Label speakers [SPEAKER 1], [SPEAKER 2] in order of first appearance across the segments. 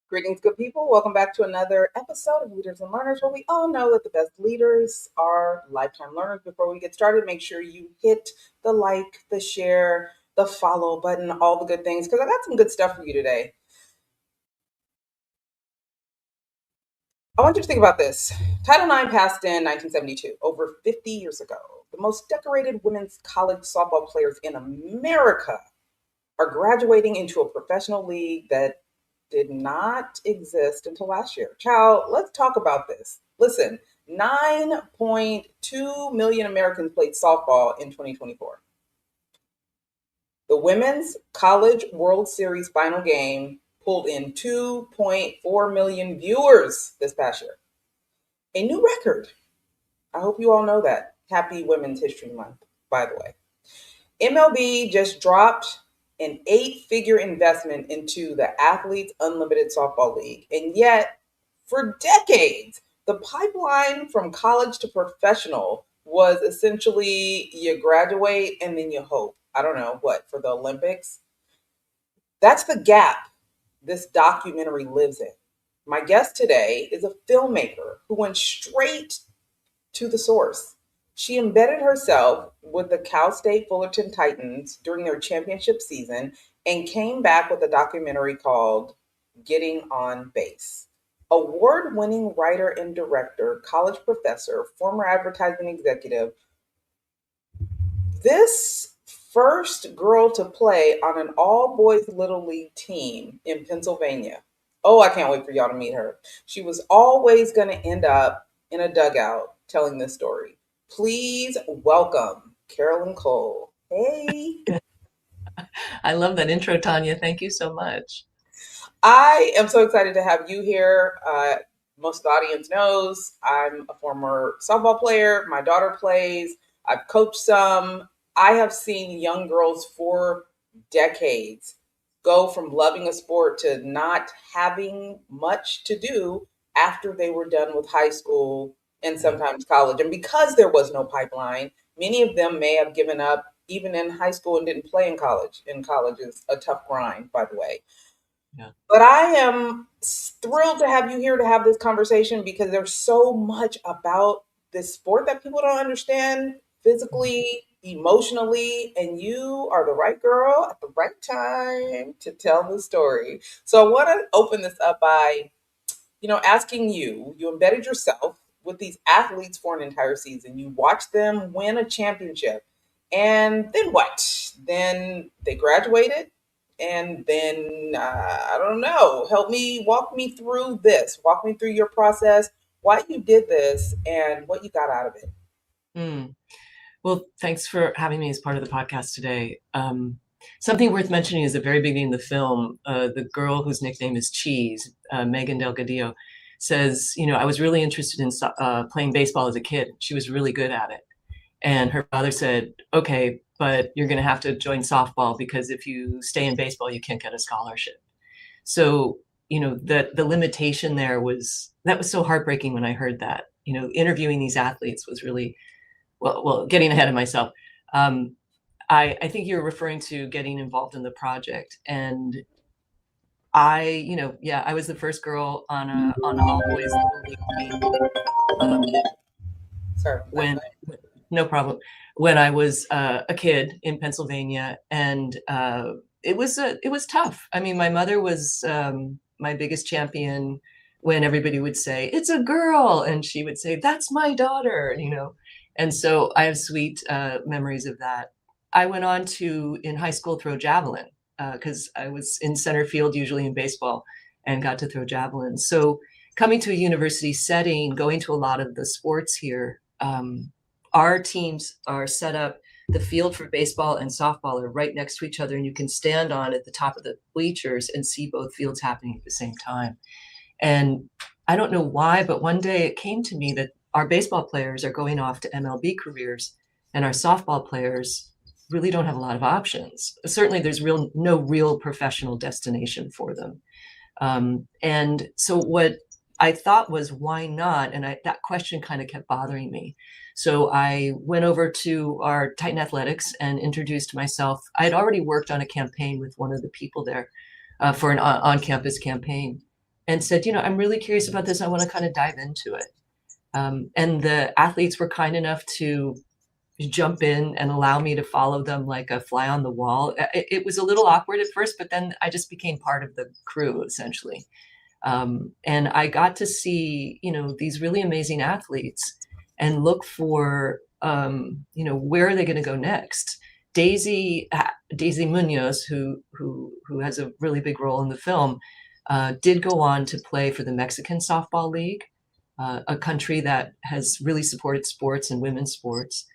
[SPEAKER 1] Greetings, good people. Welcome back to another episode of Leaders and Learners, where we all know that the best leaders are lifetime learners. Before we get started, make sure you hit the like, the share, the follow button, all the good things, because I got some good stuff for you today. I want you to think about this. Title IX passed in 1972, over 50 years ago. The most decorated women's college softball players in America are graduating into a professional league that did not exist until last year. Child, let's talk about this. Listen, 9.2 million Americans played softball in 2024. The Women's College World Series final game pulled in 2.4 million viewers this past year. A new record. I hope you all know that. Happy Women's History Month, by the way. MLB just dropped an 8-figure investment into the Athletes Unlimited Softball League. And yet, for decades, the pipeline from college to professional was essentially you graduate and then you hope. I don't know, what, for the Olympics? That's the gap this documentary lives in. My guest today is a filmmaker who went straight to the source. She embedded herself with the Cal State Fullerton Titans during their championship season and came back with a documentary called Getting on Base. Award-winning writer and director, college professor, former advertising executive, this first girl to play on an all-boys Little League team in Pennsylvania. Oh, I can't wait for y'all to meet her. She was always going to end up in a dugout telling this story. Please welcome Carolyn Coal. Hey.
[SPEAKER 2] I love that intro, Tonya. Thank you so much.
[SPEAKER 1] I am so excited to have you here. Most of the audience knows I'm a former softball player. My daughter plays. I've coached some. I have seen young girls for decades go from loving a sport to not having much to do after they were done with high school and sometimes college. And because there was no pipeline, many of them may have given up even in high school and didn't play in college. And college is a tough grind, by the way. Yeah. But I am thrilled to have you here to have this conversation because there's so much about this sport that people don't understand physically, emotionally, and you are the right girl at the right time to tell the story. So I want to open this up by, asking you embedded yourself with these athletes for an entire season. You watch them win a championship. And then what? Then they graduated. And then, I don't know, walk me through this. Walk me through your process, why you did this, and what you got out of it.
[SPEAKER 2] Well, thanks for having me as part of the podcast today. Something worth mentioning is the very beginning of the film, the girl whose nickname is Cheese, Megan Delgadillo, says, I was really interested in playing baseball as a kid. She was really good at it. And her father said, okay, but you're going to have to join softball because if you stay in baseball, you can't get a scholarship. So, the limitation there was so heartbreaking when I heard that. Interviewing these athletes was really, well, getting ahead of myself. I think you're referring to getting involved in the project. And I was the first girl on an all boys Little League team. Sorry. No problem. When I was a kid in Pennsylvania, and it was tough. I mean, my mother was my biggest champion when everybody would say, "It's a girl," and she would say, "That's my daughter," And so I have sweet memories of that. I went on to, in high school, throw javelin because I was in center field, usually in baseball, and got to throw javelin. So coming to a university setting, going to a lot of the sports here, our teams are set up, the field for baseball and softball are right next to each other, and you can stand on at the top of the bleachers and see both fields happening at the same time. And I don't know why, but one day it came to me that our baseball players are going off to MLB careers, and our softball players really don't have a lot of options. Certainly there's no real professional destination for them. And so what I thought was, why not? And that question kind of kept bothering me. So I went over to our Titan Athletics and introduced myself. I had already worked on a campaign with one of the people there for an on-campus campaign. and said, I'm really curious about this. I want to kind of dive into it. And the athletes were kind enough to jump in and allow me to follow them like a fly on the wall. It was a little awkward at first, but then I just became part of the crew, essentially. And I got to see, these really amazing athletes and look for, where are they going to go next? Daisy Munoz, who has a really big role in the film, did go on to play for the Mexican Softball League, a country that has really supported sports and women's sports.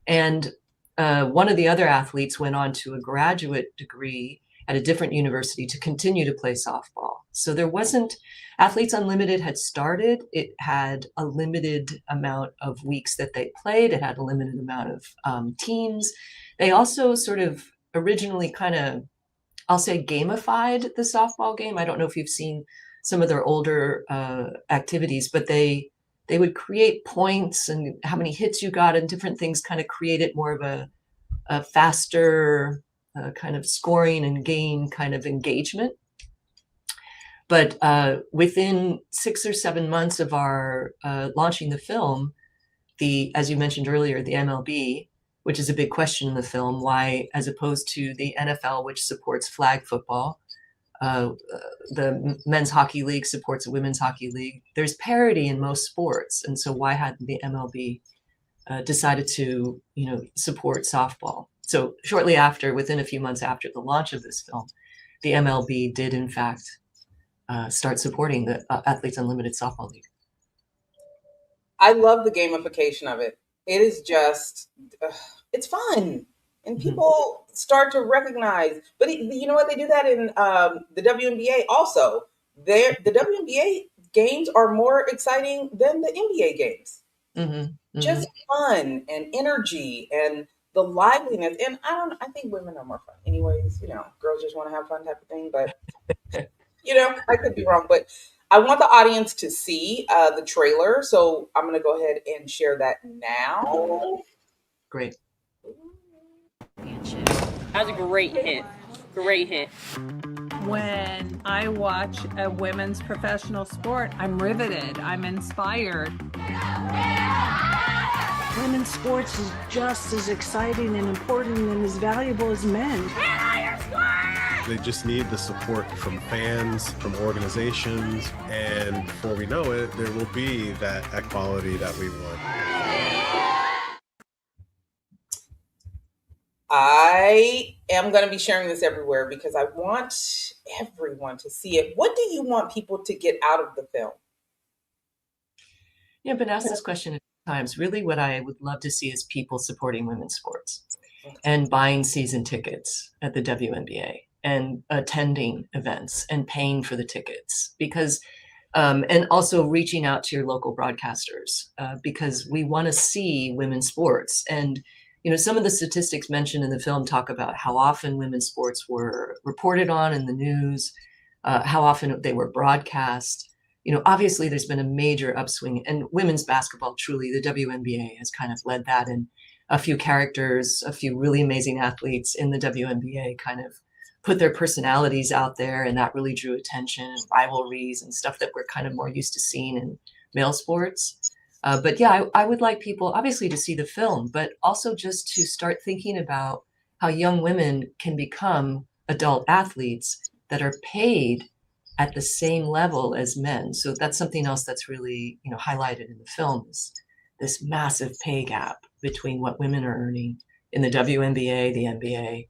[SPEAKER 2] And one of the other athletes went on to a graduate degree at a different university to continue to play softball. So there wasn't, Athletes Unlimited had started, it had a limited amount of weeks that they played, it had a limited amount of teams. They also sort of originally kind of, I'll say, gamified the softball game. I don't know if you've seen some of their older activities, but they would create points and how many hits you got and different things, kind of created more of a faster kind of scoring and game kind of engagement. But within 6 or 7 months of our launching the film, as you mentioned earlier, the MLB, which is a big question in the film, why, as opposed to the NFL, which supports flag football, the men's hockey league supports a women's hockey league. There's parity in most sports. And so why hadn't the MLB decided to, support softball? So shortly after, within a few months after the launch of this film, the MLB did in fact start supporting the Athletes Unlimited Softball League.
[SPEAKER 1] I love the gamification of it. It is just, it's fun. And people start to recognize, but you know what? They do that in the WNBA also. The WNBA games are more exciting than the NBA games. Just fun and energy and the liveliness. And I think women are more fun anyways. Girls just want to have fun type of thing. But, I could be wrong. But I want the audience to see the trailer. So I'm going to go ahead and share that now.
[SPEAKER 2] Great.
[SPEAKER 3] That was a great hit. Great hit.
[SPEAKER 4] When I watch a women's professional sport, I'm riveted. I'm inspired.
[SPEAKER 5] Women's sports is just as exciting and important and as valuable as men.
[SPEAKER 6] They just need the support from fans, from organizations, and before we know it, there will be that equality that we want.
[SPEAKER 1] I am going to be sharing this everywhere because I want everyone to see it. What do you want people to get out of the film?
[SPEAKER 2] I've been asked this question a few times. Really, what I would love to see is people supporting women's sports and buying season tickets at the WNBA and attending events and paying for the tickets because, and also reaching out to your local broadcasters because we want to see women's sports. And some of the statistics mentioned in the film talk about how often women's sports were reported on in the news, how often they were broadcast. Obviously there's been a major upswing, and women's basketball, truly, the WNBA has kind of led that. And a few characters, a few really amazing athletes in the WNBA kind of put their personalities out there, and that really drew attention and rivalries and stuff that we're kind of more used to seeing in male sports. But yeah, I would like people obviously to see the film, but also just to start thinking about how young women can become adult athletes that are paid at the same level as men. So that's something else that's really, highlighted in the film, is this massive pay gap between what women are earning in the WNBA, the NBA,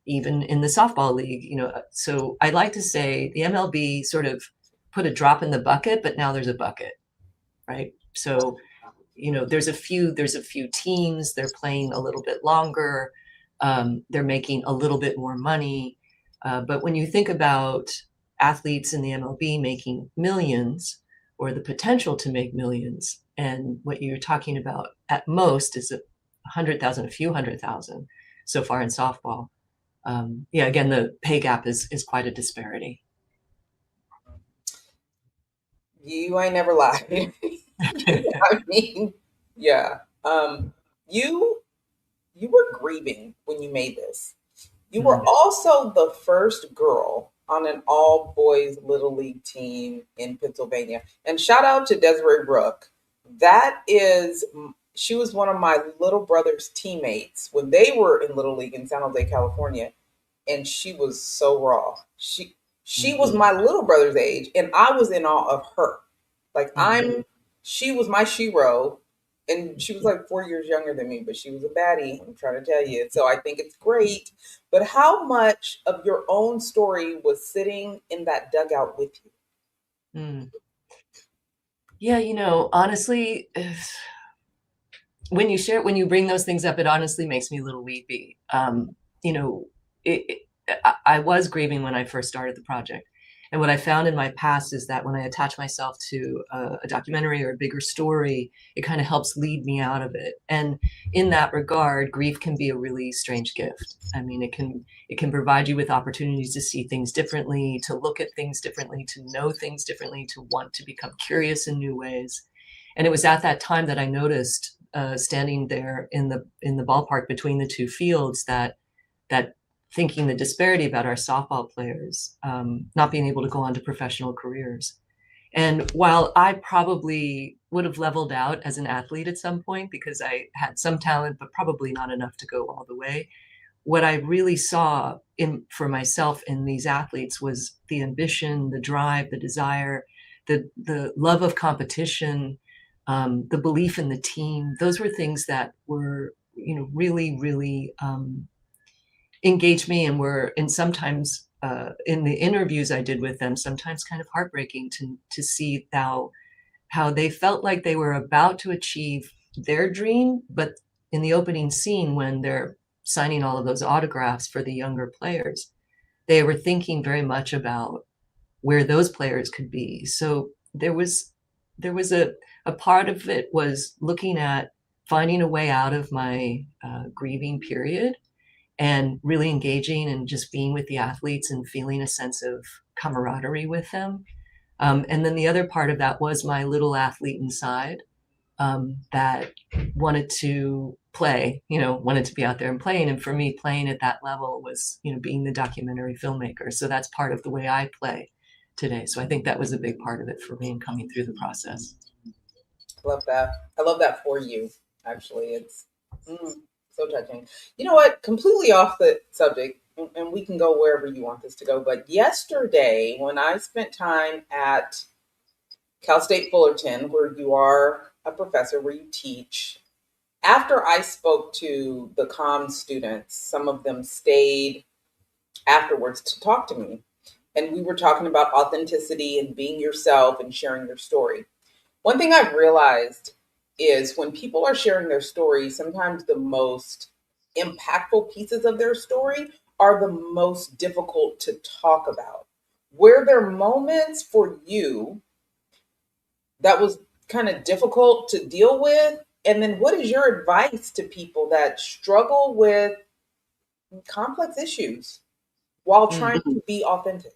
[SPEAKER 2] even in the softball league. So I like to say the MLB sort of put a drop in the bucket, but now there's a bucket, right? So, there's a few teams, they're playing a little bit longer, they're making a little bit more money. But when you think about athletes in the MLB making millions, or the potential to make millions, and what you're talking about at most is 100,000, a few 100,000 so far in softball. Again, the pay gap is quite a disparity.
[SPEAKER 1] You ain't never lied. I mean, yeah. You were grieving when you made this. You were also the first girl on an all boys little league team in Pennsylvania. And shout out to Desiree Rook. She was one of my little brother's teammates when they were in little league in San Jose, California. And she was so raw. She was my little brother's age, and I was in awe of her. Like she was my shero, and she was like 4 years younger than me, but she was a baddie. I'm trying to tell you. So I think it's great. But how much of your own story was sitting in that dugout with you?
[SPEAKER 2] Mm. Yeah, honestly, when you bring those things up, it honestly makes me a little weepy. I was grieving when I first started the project. And what I found in my past is that when I attach myself to a documentary or a bigger story, it kind of helps lead me out of it. And in that regard, grief can be a really strange gift. I mean, it can provide you with opportunities to see things differently, to look at things differently, to know things differently, to want to become curious in new ways. And it was at that time that I noticed, standing there in the ballpark between the two fields, that thinking the disparity about our softball players not being able to go on to professional careers. And while I probably would have leveled out as an athlete at some point because I had some talent, but probably not enough to go all the way, what I really saw for myself in these athletes was the ambition, the drive, the desire, the love of competition, the belief in the team. Those were things that were, really, really engaged me and were, and sometimes in the interviews I did with them, sometimes kind of heartbreaking to see how they felt like they were about to achieve their dream, but in the opening scene when they're signing all of those autographs for the younger players, they were thinking very much about where those players could be. So there was a part of it was looking at finding a way out of my grieving period and really engaging and just being with the athletes and feeling a sense of camaraderie with them. And then the other part of that was my little athlete inside that wanted to play, wanted to be out there and playing. And for me, playing at that level was, being the documentary filmmaker. So that's part of the way I play today. So I think that was a big part of it for me in coming through the process.
[SPEAKER 1] Love that. I love that for you, actually. It's so touching. You know what? Completely off the subject, and we can go wherever you want this to go. But yesterday, when I spent time at Cal State Fullerton, where you are a professor, where you teach, after I spoke to the comm students, some of them stayed afterwards to talk to me. And we were talking about authenticity and being yourself and sharing your story. One thing I've realized is when people are sharing their story, sometimes the most impactful pieces of their story are the most difficult to talk about. Were there moments for you that was kind of difficult to deal with? And then what is your advice to people that struggle with complex issues while trying to be authentic?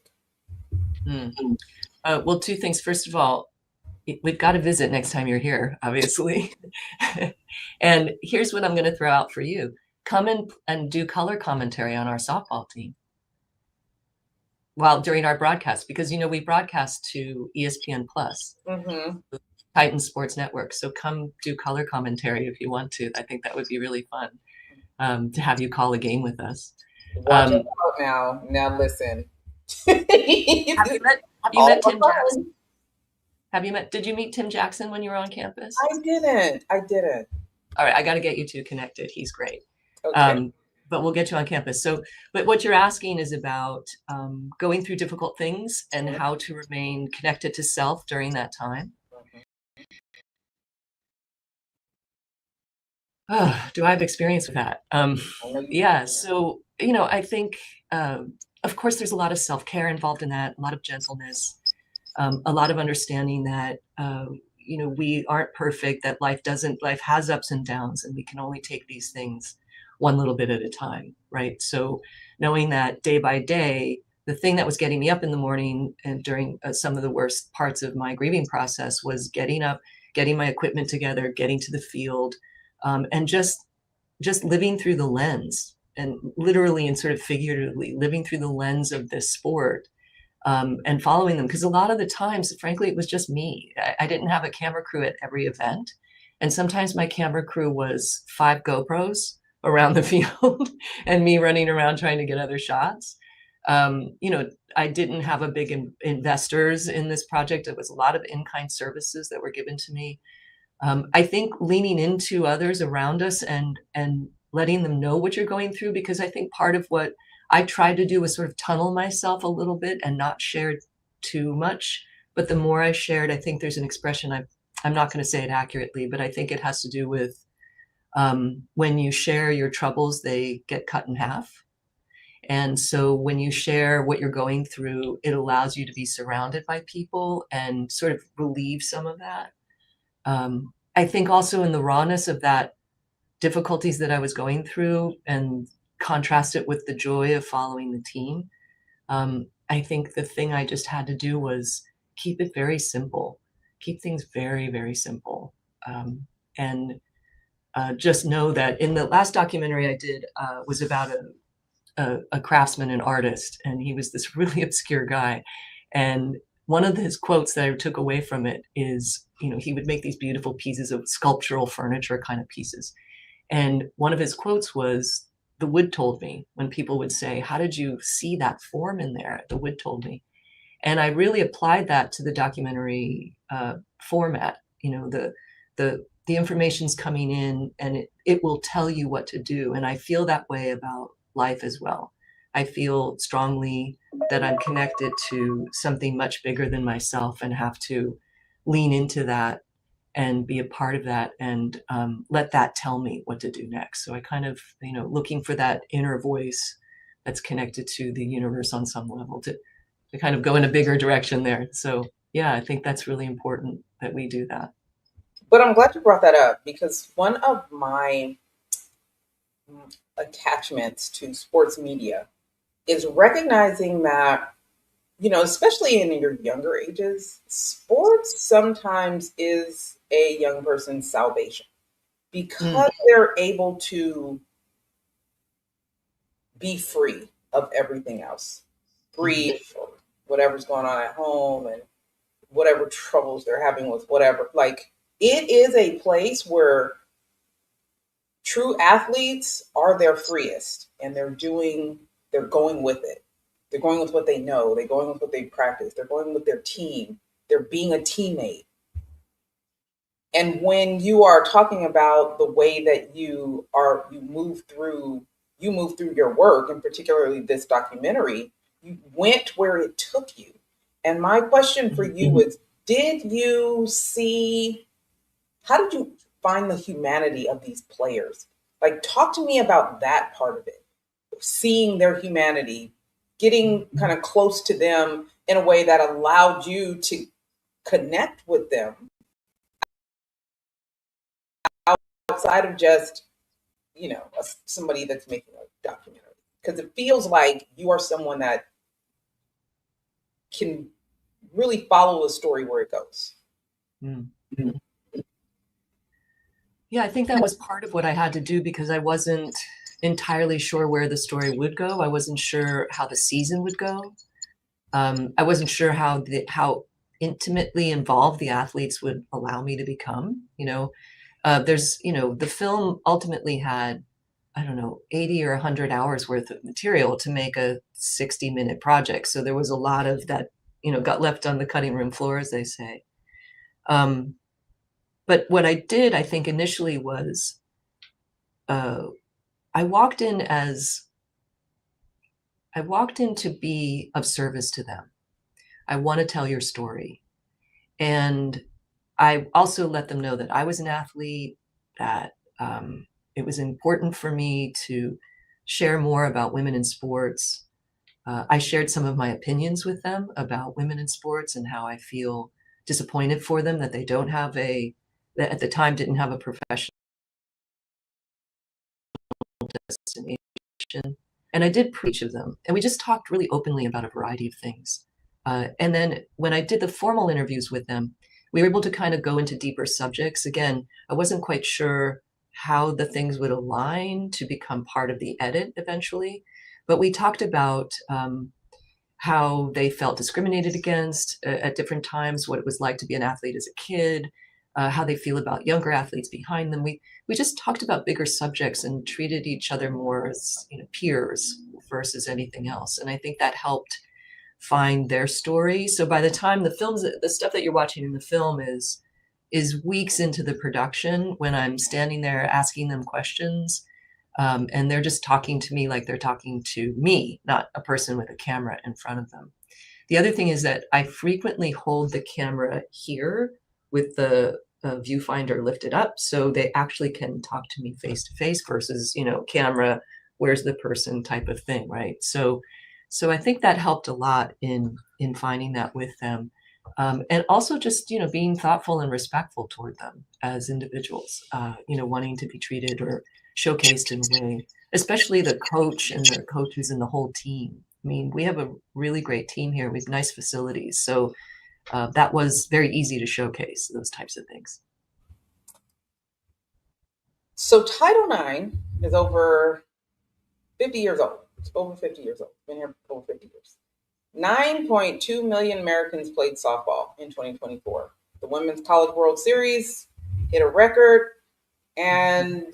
[SPEAKER 2] Well, two things. First of all, we've got to visit next time you're here, obviously. And here's what I'm going to throw out for you. Come in and do color commentary on our softball team during our broadcast, because, we broadcast to ESPN Plus, Titans Sports Network. So come do color commentary if you want to. I think that would be really fun to have you call a game with us.
[SPEAKER 1] Watch it out now. Now listen.
[SPEAKER 2] Have you met Tim Jackson? Did you meet Tim Jackson when you were on campus?
[SPEAKER 1] I didn't.
[SPEAKER 2] All right, I got to get you two connected. He's great.
[SPEAKER 1] Okay.
[SPEAKER 2] But we'll get you on campus. So, but what you're asking is about going through difficult things and how to remain connected to self during that time. Do I have experience with that? Yeah. So, I think, of course, there's a lot of self-care involved in that, a lot of gentleness, a lot of understanding that, we aren't perfect, that life has ups and downs, and we can only take these things one little bit at a time, right? So knowing that day by day, the thing that was getting me up in the morning and during some of the worst parts of my grieving process was getting up, getting my equipment together, getting to the field, and just living through the lens, and literally and sort of figuratively living through the lens of this sport and following them. Because a lot of the times, frankly, it was just me. I didn't have a camera crew at every event. And sometimes my camera crew was 5 GoPros around the field and me running around trying to get other shots. I didn't have a big investors in this project. It was a lot of in-kind services that were given to me. I think leaning into others around us and letting them know what you're going through, because I think part of what I tried to do was sort of tunnel myself a little bit and not share too much. But the more I shared, I think there's an expression, I'm not going to say it accurately, but I think it has to do with when you share your troubles, they get cut in half. And so when you share what you're going through, it allows you to be surrounded by people and sort of relieve some of that. I think also in the rawness of that difficulties that I was going through and contrast it with the joy of following the team. I think the thing I just had to do was keep it very simple, keep things very, very simple. And just know that in the last documentary I did was about a craftsman and artist, and he was this really obscure guy. And one of his quotes that I took away from it is, he would make these beautiful pieces of sculptural furniture kind of pieces. And one of his quotes was, "The wood told me," when people would say, "How did you see that form in there?" "The wood told me." And I really applied that to the documentary format. The information's coming in and it will tell you what to do. And I feel that way about life as well. I feel strongly that I'm connected to something much bigger than myself and have to lean into that and be a part of that and let that tell me what to do next. So I kind of, looking for that inner voice that's connected to the universe on some level to kind of go in a bigger direction there. So yeah, I think that's really important that we do that.
[SPEAKER 1] But I'm glad you brought that up, because one of my attachments to sports media is recognizing that, especially in your younger ages, sports sometimes is a young person's salvation, because they're able to be free of everything else, free for whatever's going on at home and whatever troubles they're having with whatever. Like, it is a place where true athletes are their freest, and they're going with it. They're going with what they know. They're going with what they practice. They're going with their team. They're being a teammate. And when you are talking about the way that you move through your work, and particularly this documentary, you went where it took you. And my question for you is, how did you find the humanity of these players? Like, talk to me about that part of it. Seeing their humanity, getting kind of close to them in a way that allowed you to connect with them outside of just, somebody that's making a documentary. Because it feels like you are someone that can really follow the story where it goes.
[SPEAKER 2] Mm-hmm. Yeah, I think that was part of what I had to do, because I wasn't entirely sure where the story would go. I wasn't sure how the season would go. I wasn't sure how intimately involved the athletes would allow me to become. The film ultimately had, 80 or 100 hours worth of material to make a 60-minute project. So there was a lot of that, got left on the cutting room floor, as they say. But what I did, I think, initially was I walked in to be of service to them. I want to tell your story. And I also let them know that I was an athlete, that it was important for me to share more about women in sports. I shared some of my opinions with them about women in sports and how I feel disappointed for them that they don't have that at the time didn't have a professional destination. And I did preach of them. And we just talked really openly about a variety of things. And then when I did the formal interviews with them, we were able to kind of go into deeper subjects. Again, I wasn't quite sure how the things would align to become part of the edit eventually. But we talked about how they felt discriminated against at different times, what it was like to be an athlete as a kid, how they feel about younger athletes behind them. We just talked about bigger subjects and treated each other more as, you know, peers versus anything else. And I think that helped find their story. So by the time the stuff that you're watching in the film is weeks into the production, when I'm standing there asking them questions, and they're just talking to me like they're talking to me, not a person with a camera in front of them. The other thing is that I frequently hold the camera here with the viewfinder lifted up, so they actually can talk to me face to face versus, you know, camera, where's the person type of thing, right? So I think that helped a lot in finding that with them. And also just, you know, being thoughtful and respectful toward them as individuals, you know, wanting to be treated or showcased in a way, especially the coach and the coaches and the whole team. I mean, we have a really great team here with nice facilities. So that was very easy to showcase those types of things.
[SPEAKER 1] So Title IX is over 50 years old. It's over 50 years old. Been here for over 50 years. 9.2 million Americans played softball in 2024. The Women's College World Series hit a record, and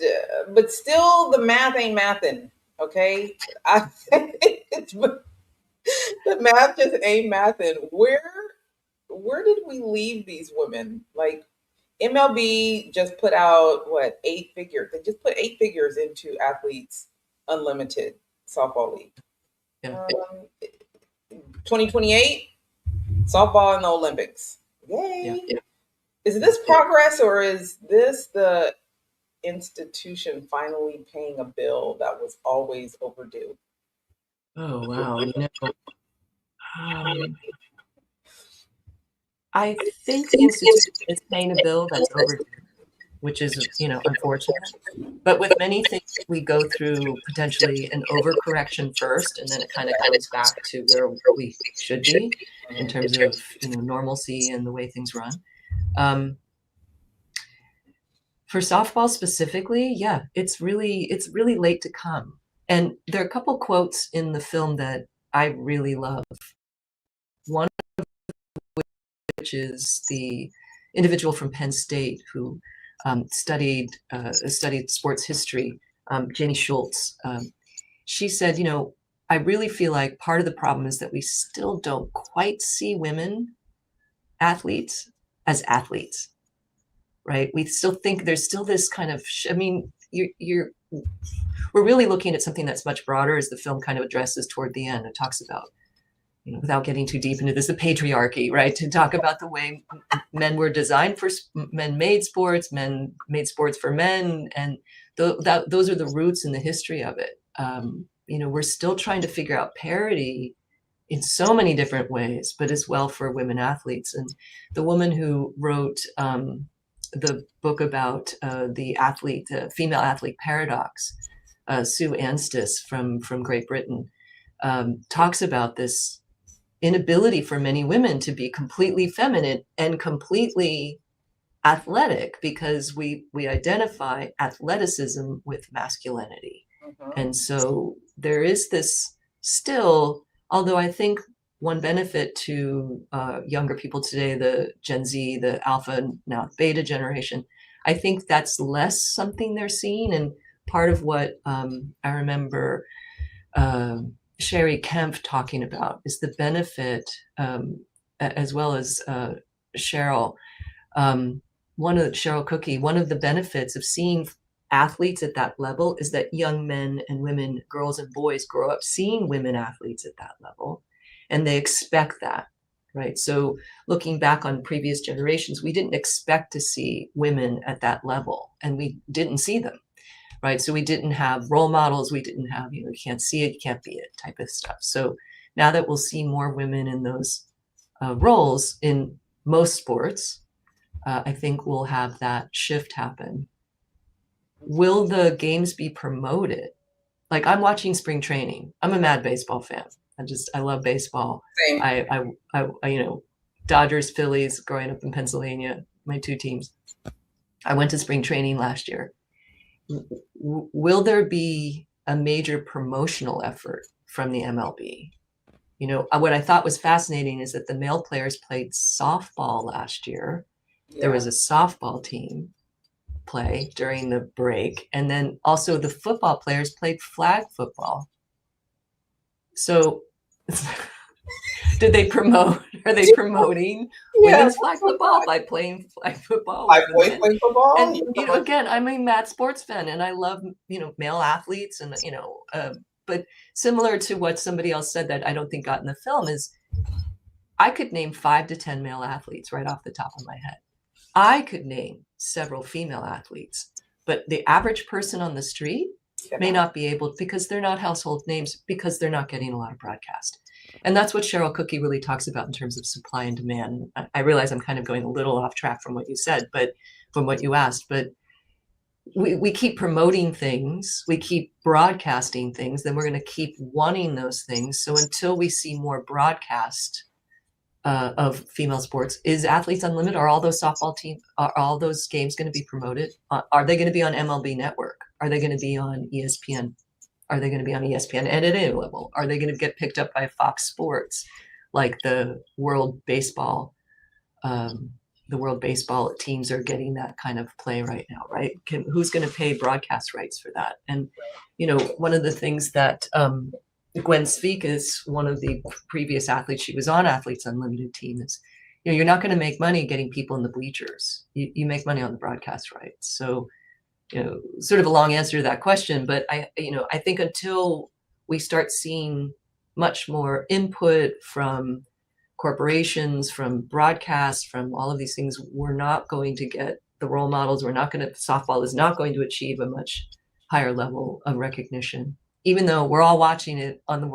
[SPEAKER 1] but still the math ain't mathin'. Okay, the math just ain't mathin'. Where did we leave these women? Like, MLB just put out what, 8 figures? They just put 8 figures into Athletes Unlimited softball league.
[SPEAKER 2] Yeah.
[SPEAKER 1] 2028 softball in the Olympics. Yay!
[SPEAKER 2] Yeah.
[SPEAKER 1] Is this progress, or is this the institution finally paying a bill that was always overdue?
[SPEAKER 2] Oh wow! You know, I think the institution is paying a bill that's overdue, which is, you know, unfortunate. But with many things, we go through potentially an overcorrection first, and then it kind of comes back to where we should be in terms of, you know, normalcy and the way things run. For softball specifically, yeah, it's really late to come. And there are a couple quotes in the film that I really love. One of which is the individual from Penn State who studied sports history, Jamie Schultz. She said, you know, I really feel like part of the problem is that we still don't quite see women athletes as athletes, right? We still think there's still this kind of, I mean, we're really looking at something that's much broader, as the film kind of addresses toward the end. It talks about, you know, without getting too deep into this, the patriarchy, right? To talk about the way men were designed for men made sports for men. And those are the roots and the history of it. You know, we're still trying to figure out parity in so many different ways, but as well for women athletes. And the woman who wrote the book about the female athlete paradox, Sue Anstis from Great Britain, talks about this inability for many women to be completely feminine and completely athletic, because we identify athleticism with masculinity. Mm-hmm. And so there is this still, although I think one benefit to younger people today, the Gen Z, the Alpha, now Beta generation, I think that's less something they're seeing. And part of what I remember Sherry Kemp talking about is the benefit, as well as Cheryl Cookie, one of the benefits of seeing athletes at that level is that young men and women, girls and boys, grow up seeing women athletes at that level, and they expect that, right? So looking back on previous generations, we didn't expect to see women at that level, and we didn't see them, right? So we didn't have role models. We didn't have, you can't see it, you can't be it type of stuff. So now that we'll see more women in those roles in most sports, I think we'll have that shift happen. Will the games be promoted? Like, I'm watching spring training. I'm a mad baseball fan. I love baseball. Same. I Dodgers, Phillies, growing up in Pennsylvania, my 2 teams. I went to spring training last year. Will there be a major promotional effort from the MLB? What I thought was fascinating is that the male players played softball last year.
[SPEAKER 1] Yeah.
[SPEAKER 2] There was a softball team play during the break. And then also the football players played flag football. So are they promoting women's flag football by playing flag football?
[SPEAKER 1] By playing football?
[SPEAKER 2] And, again, I'm a mad sports fan and I love, male athletes and, but similar to what somebody else said that I don't think got in the film is I could name 5 to 10 male athletes right off the top of my head. I could name several female athletes, but the average person on the street may not be able, because they're not household names, because they're not getting a lot of broadcast. And that's what Cheryl Cookie really talks about in terms of supply and demand. I realize I'm kind of going a little off track from what you said, but from what you asked, but we keep promoting things, we keep broadcasting things, then we're going to keep wanting those things. So until we see more broadcast of female sports, is Athletes Unlimited, are all those softball teams, are all those games going to be promoted? Are they going to be on MLB Network? Are they going to be on ESPN? Are they going to be on ESPN and at any level? Are they going to get picked up by Fox Sports, like the World Baseball? The World Baseball teams are getting that kind of play right now, right? Who's going to pay broadcast rights for that? And one of the things that Gwen Speak is one of the previous athletes. She was on Athletes Unlimited team. Is you're not going to make money getting people in the bleachers. You make money on the broadcast rights. So sort of a long answer to that question, but I think until we start seeing much more input from corporations, from broadcasts, from all of these things, we're not going to get the role models. Softball is not going to achieve a much higher level of recognition, even though we're all watching it on the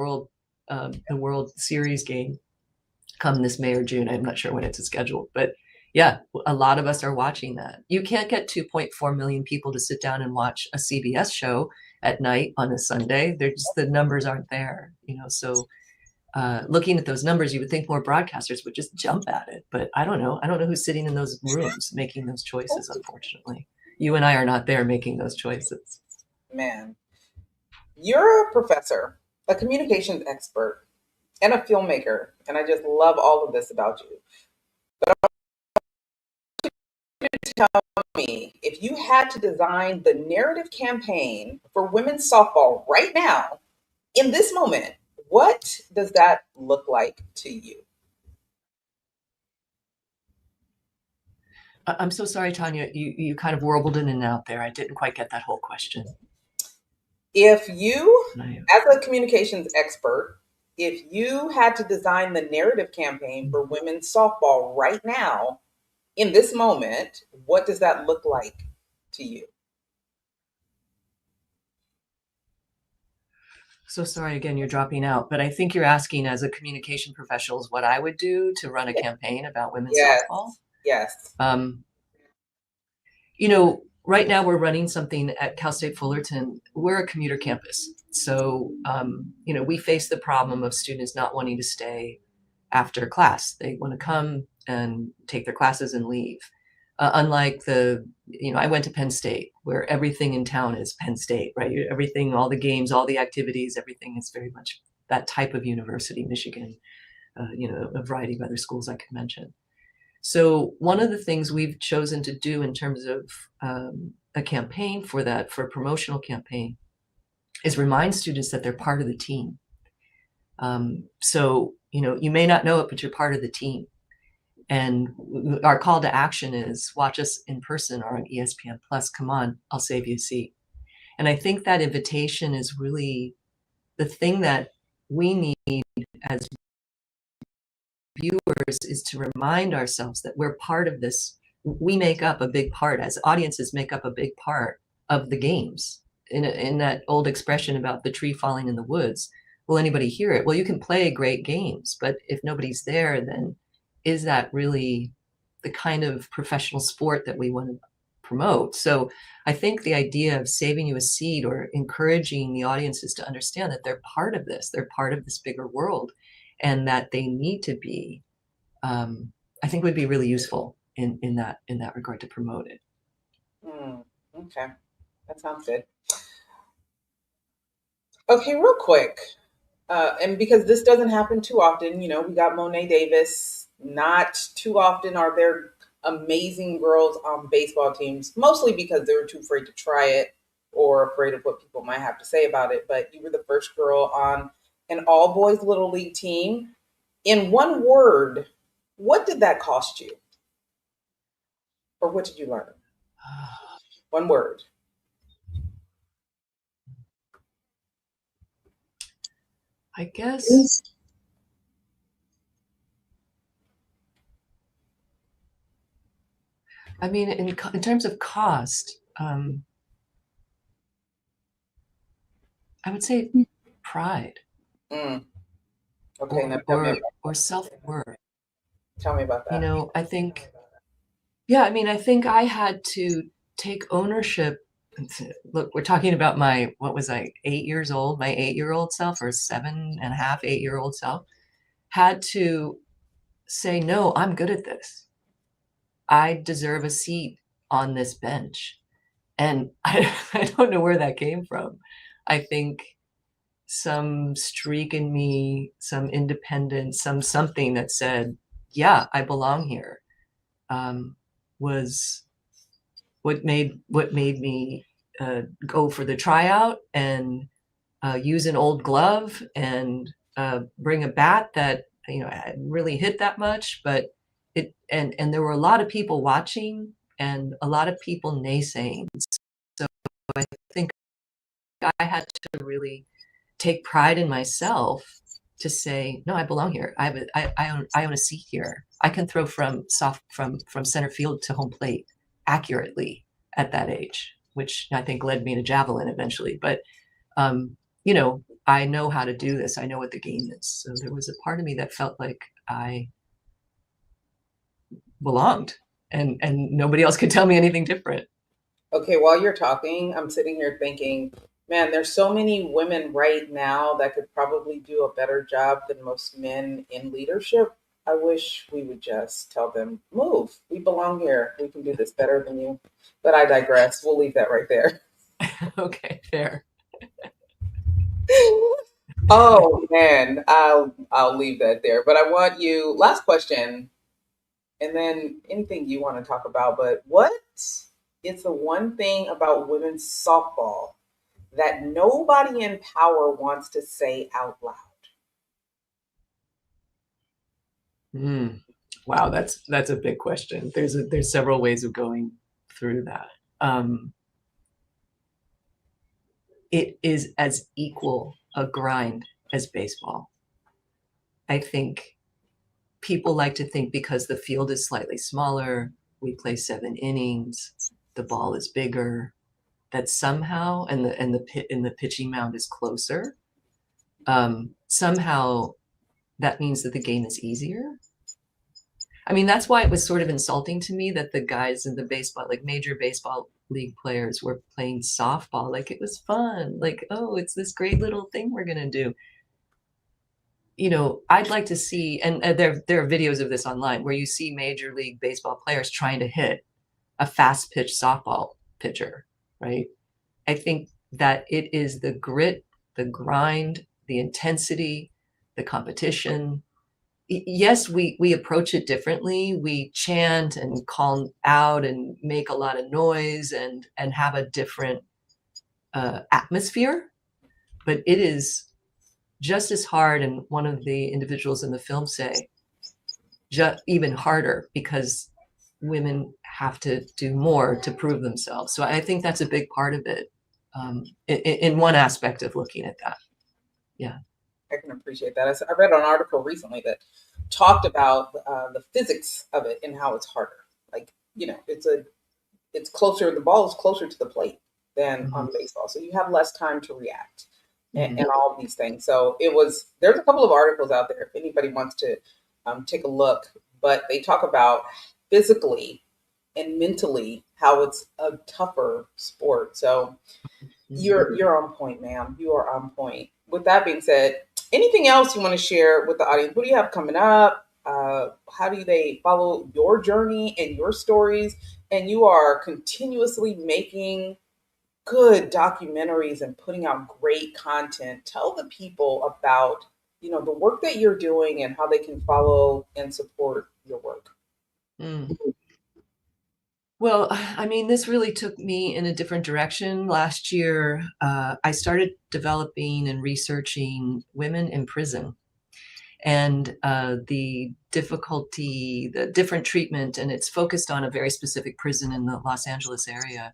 [SPEAKER 2] World Series game come this May or June. I'm not sure when it's scheduled, but yeah, a lot of us are watching that. You can't get 2.4 million people to sit down and watch a CBS show at night on a Sunday. The numbers aren't there, so looking at those numbers, you would think more broadcasters would just jump at it, but I don't know who's sitting in those rooms making those choices. Unfortunately, you and I are not there making those choices.
[SPEAKER 1] Man, you're a professor, a communications expert, and a filmmaker, and I just love all of this about you. But I want you to tell me, if you had to design the narrative campaign for women's softball right now, in this moment, what does that look like to you?
[SPEAKER 2] I'm so sorry, Tonya. You kind of warbled in and out there. I didn't quite get that whole question.
[SPEAKER 1] If you, as a communications expert, if you had to design the narrative campaign for women's softball right now, in this moment, what does that look like to you?
[SPEAKER 2] So sorry, again, you're dropping out, but I think you're asking as a communication professional what I would do to run a campaign about women's softball.
[SPEAKER 1] Yes.
[SPEAKER 2] Right now we're running something at Cal State Fullerton. We're a commuter campus. So, we face the problem of students not wanting to stay after class. They want to come and take their classes and leave. Unlike I went to Penn State, where everything in town is Penn State, right? Everything, all the games, all the activities, everything is very much that type of university, Michigan, a variety of other schools I could mention. So one of the things we've chosen to do in terms of a campaign for a promotional campaign, is remind students that they're part of the team. So, you may not know it, but you're part of the team. And our call to action is watch us in person or on ESPN Plus. Come on, I'll save you a seat. And I think that invitation is really the thing that we need as viewers, is to remind ourselves that we're part of this. We make up a big part, as audiences make up a big part of the games. In that old expression about the tree falling in the woods, will anybody hear it? Well, you can play great games, but if nobody's there, then is that really the kind of professional sport that we want to promote? So I think the idea of saving you a seat or encouraging the audiences to understand that they're part of this, they're part of this bigger world, and that they need to be, I think would be really useful in that regard to promote it.
[SPEAKER 1] Okay, that sounds good. Okay, real quick, And because this doesn't happen too often, we got Monet Davis. Not too often are there amazing girls on baseball teams, mostly because they were too afraid to try it or afraid of what people might have to say about it. But you were the first girl on an all boys little league team. In one word, what did that cost you? Or what did you learn? One word.
[SPEAKER 2] I guess I mean, in terms of cost, I would say pride
[SPEAKER 1] Mm. Okay, now
[SPEAKER 2] or self-worth.
[SPEAKER 1] tell me about that.
[SPEAKER 2] I think, yeah, I mean, I think I had to take ownership. Look, we're talking about what was I, 8 years old, my 8-year-old self, or 7.5, 8-year-old self, had to say, no, I'm good at this. I deserve a seat on this bench. And I don't know where that came from. I think some streak in me, some independence, something that said, yeah, I belong here, was what made me go for the tryout and use an old glove and bring a bat that hadn't really hit that much, but and there were a lot of people watching and a lot of people naysaying. So I think I had to really take pride in myself to say, no, I belong here. I own a seat here. I can throw from center field to home plate accurately at that age, which I think led me to javelin eventually. But I know how to do this. I know what the game is. So there was a part of me that felt like I belonged, and nobody else could tell me anything different.
[SPEAKER 1] Okay, while you're talking, I'm sitting here thinking, man, there's so many women right now that could probably do a better job than most men in leadership. I wish we would just tell them, move. We belong here. We can do this better than you. But I digress. We'll leave that right there.
[SPEAKER 2] Okay, fair.
[SPEAKER 1] Oh man, I'll leave that there. But I want you, last question, and then anything you want to talk about. But what is the one thing about women's softball that nobody in power wants to say out loud?
[SPEAKER 2] Wow, that's a big question. There's several ways of going through that. It is as equal a grind as baseball. I think people like to think because the field is slightly smaller, we play 7 innings, the ball is bigger, that somehow, and the pitching mound is closer, somehow that means that the game is easier. I mean, that's why it was sort of insulting to me that the guys in the baseball, like major baseball league players, were playing softball. Like, it was fun. Like, oh, it's this great little thing we're going to do. I'd like to see, and there are videos of this online where you see major league baseball players trying to hit a fast pitch softball pitcher, right? I think that it is the grit, the grind, the intensity, the competition. Yes, we approach it differently. We chant and call out and make a lot of noise and have a different atmosphere, but it is just as hard. And one of the individuals in the film say, even harder, because women have to do more to prove themselves. So I think that's a big part of it, in one aspect of looking at that. Yeah.
[SPEAKER 1] I can appreciate that. I read an article recently that talked about the physics of it and how it's harder. Like, it's closer, the ball is closer to the plate than on baseball. So you have less time to react and all of these things. So there's a couple of articles out there if anybody wants to take a look, but they talk about physically and mentally how it's a tougher sport. So you're on point, ma'am. You are on point. With that being said, anything else you want to share with the audience? What do you have coming up? How do they follow your journey and your stories? And you are continuously making good documentaries and putting out great content. Tell the people about, the work that you're doing and how they can follow and support your work.
[SPEAKER 2] Mm. Well, I mean, this really took me in a different direction. Last year, I started developing and researching women in prison and the difficulty, the different treatment, and it's focused on a very specific prison in the Los Angeles area.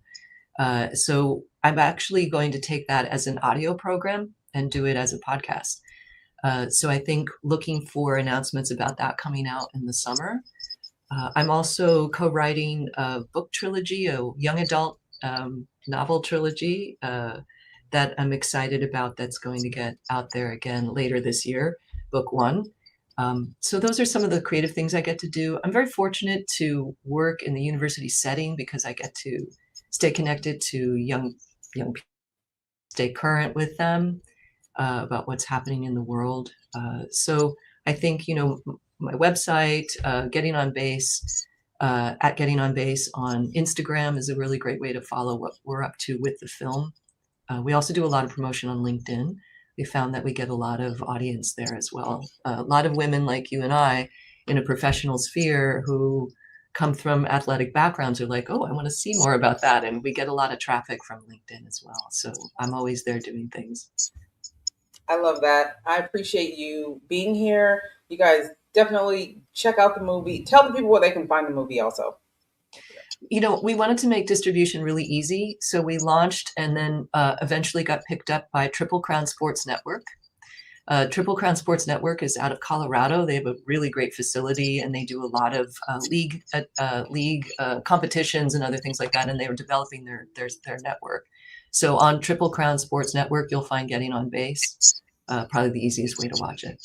[SPEAKER 2] So I'm actually going to take that as an audio program and do it as a podcast. So I think looking for announcements about that coming out in the summer. I'm also co-writing a book trilogy, a young adult novel trilogy that I'm excited about that's going to get out there again later this year, book one. So those are some of the creative things I get to do. I'm very fortunate to work in the university setting because I get to stay connected to young people, stay current with them about what's happening in the world. So I think, my website, Getting on Base, at Getting on Base on Instagram is a really great way to follow what we're up to with the film. We also do a lot of promotion on LinkedIn. We found that we get a lot of audience there as well. A lot of women like you and I in a professional sphere who come from athletic backgrounds are like, oh, I want to see more about that. And we get a lot of traffic from LinkedIn as well. So I'm always there doing things.
[SPEAKER 1] I love that. I appreciate you being here. You guys definitely check out the movie. Tell the people where they can find the movie also.
[SPEAKER 2] We wanted to make distribution really easy. So we launched and then eventually got picked up by Triple Crown Sports Network. Triple Crown Sports Network is out of Colorado. They have a really great facility and they do a lot of league competitions and other things like that. And they were developing their network. So on Triple Crown Sports Network, you'll find Getting on Base, probably the easiest way to watch it.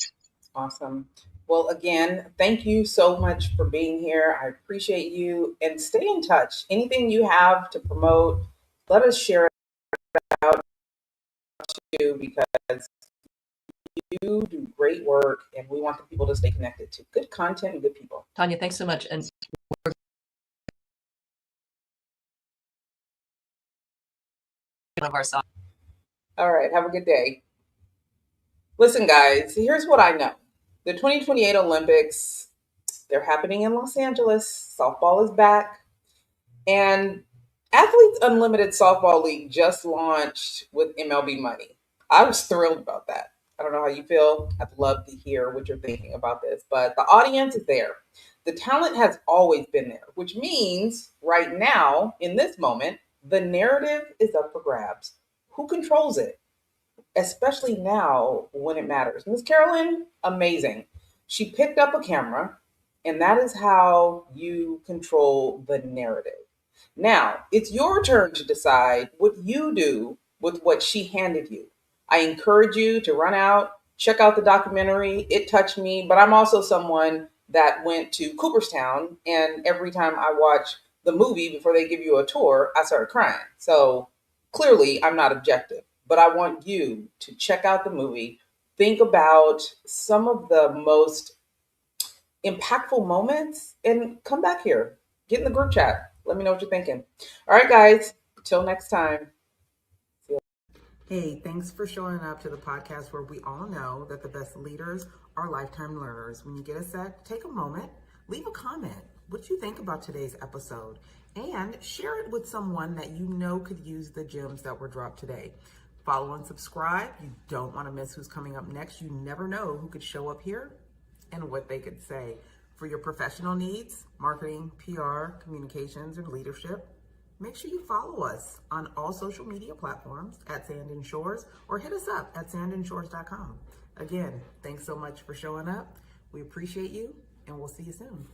[SPEAKER 1] Awesome. Well, again, thank you so much for being here. I appreciate you and stay in touch. Anything you have to promote, let us share it out too, because you do great work and we want the people to stay connected to good content and good people.
[SPEAKER 2] Tonya, thanks so much. And of our song.
[SPEAKER 1] All right. Have a good day. Listen, guys, here's what I know. The 2028 Olympics, they're happening in Los Angeles. Softball is back. And Athletes Unlimited Softball League just launched with MLB money. I was thrilled about that. I don't know how you feel. I'd love to hear what you're thinking about this. But the audience is there. The talent has always been there, which means right now, in this moment, the narrative is up for grabs. Who controls it? Especially now when it matters. Miss Carolyn, amazing. She picked up a camera, and that is how you control the narrative. Now, it's your turn to decide what you do with what she handed you. I encourage you to run out, check out the documentary. It touched me, but I'm also someone that went to Cooperstown, and every time I watch the movie before they give you a tour, I started crying. So clearly, I'm not objective. But I want you to check out the movie, think about some of the most impactful moments, and come back here. Get in the group chat. Let me know what you're thinking. All right, guys. Until next time.
[SPEAKER 7] Hey, thanks for showing up to the podcast where we all know that the best leaders are lifetime learners. When you get a sec, take a moment, leave a comment. What you think about today's episode, and share it with someone that you know could use the gems that were dropped today. Follow and subscribe. You don't want to miss who's coming up next. You never know who could show up here and what they could say. For your professional needs, marketing, PR, communications, and leadership, make sure you follow us on all social media platforms at Sand and Shores, or hit us up at sandandshores.com. Again, thanks so much for showing up. We appreciate you, and we'll see you soon.